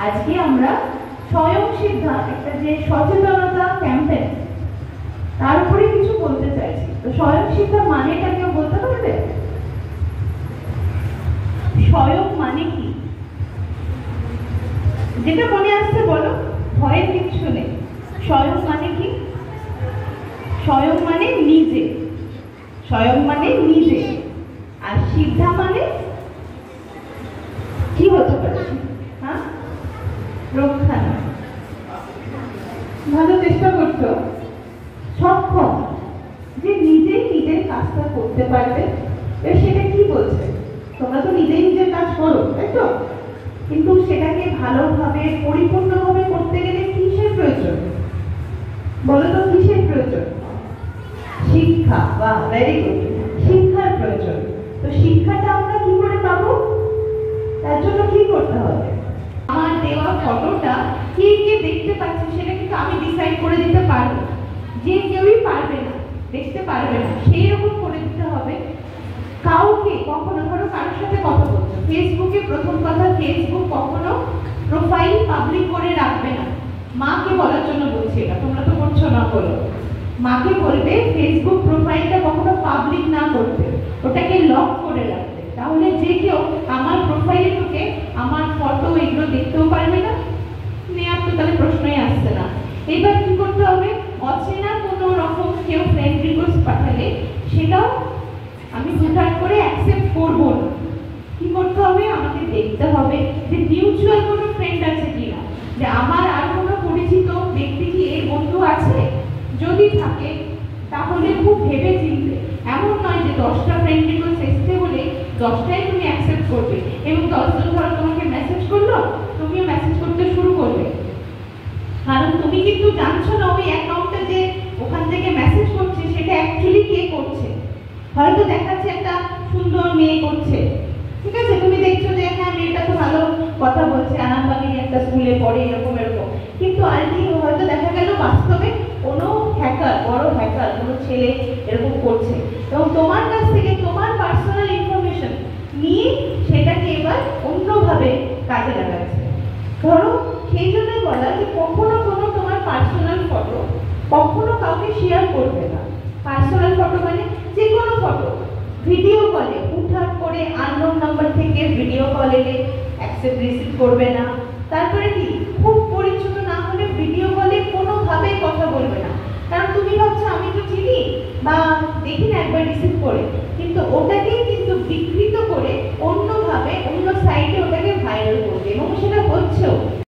আজকে আমরা স্বয়ং সিদ্ধা একটা যে সচেতনতা ক্যাম্পেইন তার উপরে কিছু বলতে চাইছি। তো স্বয়ং সিদ্ধা মানেটা কেউ বলতে পারবে? স্বয়ং মানে কি? যেটা মনে আসছে বলো, ভয়ের কিছু নেই। স্বয়ং মানে কি? স্বয়ং মানে নিজে, স্বয়ং মানে নিজে। আর সিদ্ধা মানে কি হতে পারে? হ্যাঁ, রক্ষা নয়। ভালো চেষ্টা করছো। সক্ষম, যে নিজেই নিজের কাজটা করতে পারবে। সেটা কি বলছে? তোমরা তো নিজেই নিজের কাজ করো, তাই তো? কিন্তু সেটাকে ভালোভাবে পরিপূর্ণভাবে করতে গেলে কিসের প্রয়োজন বলো তো? কিসের প্রয়োজন? শিক্ষা। বা ভেরি গুড, শিক্ষার প্রয়োজন। তো শিক্ষাটা আমরা কি করে পাবো? তার জন্য কি করতে হবে? আমার দেওয়া ফটোটা কে কে দেখতে পাচ্ছে সেটা কিন্তু আমি ডিসাইড করে দিতে পারবো। যে কেউই পারবে না, দেখতে পারবে না, সেই রকম করে দিতে হবে। কাউকে কখনো, ধরো কারোর সাথে কথা বলছো ফেসবুকে, প্রথম কথা ফেসবুক কখনো প্রোফাইল পাবলিক করে রাখবে না। মাকে বলার জন্য বলছি এটা, তোমরা তো করছো না, বলো। মাকে বলবে ফেসবুক প্রোফাইলটা কখনো পাবলিক না করতে, ওটাকে লক করে রাখতে। তাহলে যে কেউ আমার প্রোফাইলে ঢুকে আমার ফটো এগুলো দেখতেও পারবে না, নেওয়ার তো তাহলে প্রশ্নই আসছে না। এবার কি করতে হবে? অচেনা কোনো রকম কেউ ফ্রেন্ড রিকোয়েস্ট পাঠালে সেটাও আমি হুটহাট করে অ্যাকসেপ্ট করব না। কি করতে হবে? আমাকে দেখতে হবে যে মিউচুয়াল কোনো ফ্রেন্ড আছে কিনা, যে আমার আর কোনো পরিচিত ব্যক্তি কি এই বন্ধু আছে। যদি থাকে তাহলে খুব ভেবে চিনতে, এমন নয় যে 10টা ফ্রেন্ড রিকোয়েস্ট এসছে বলে 10টাই তুমি অ্যাকসেপ্ট করবে এবং 10 জন ধরো তোমাকে মেসেজ করলো, তুমিও মেসেজ করতে শুরু করবে। কারণ তুমি কিন্তু জানছো না ওই অ্যাকাউন্টে যে ওখান থেকে মেসেজ করছে সেটা অ্যাকচুয়ালি কে করছে। হয়তো দেখাচ্ছে একটা সুন্দর মেয়ে করছে, ঠিক আছে, তুমি দেখছো যে হ্যাঁ মেয়েটা তো ভালো কথা বলছে, আরামবাগের একটা স্কুলে পড়ে, এরকম এরকম। কিন্তু হয়তো দেখা গেল বাস্তবে কোনো হ্যাকার, বড় হ্যাকার, কোনো ছেলে এরকম করছে এবং তোমার কাছ থেকে তোমার পার্সোনাল ইনফরমেশন নিয়ে সেটাকে এবার অন্যভাবে কাজে লাগাচ্ছে। ধরো সেই জন্য বলা যে কখনো কোনো তোমার পার্সোনাল ফটো কখনো কাউকে শেয়ার করবে না। পার্সোনাল ফটো মানে যে কোনো ফটো ভিডিও কলে হুটহাট করে আননোন নাম্বার থেকে ভিডিও কল এলে অ্যাকসেপ্ট রিসিভ করবে না। তারপরে কি, খুব পরিচিত না হলে ভিডিও কলে কোনোভাবেই কথা বলবে না। কারণ তুমি ভাবছো আমি তো চিনি বা দেখি না একবার রিসিভ করে, কিন্তু ওটাকেই কিন্তু বিকৃত করে অন্যভাবে অন্য সাইটে ওটাকে ভাইরাল করবে এবং সেটা হচ্ছেও।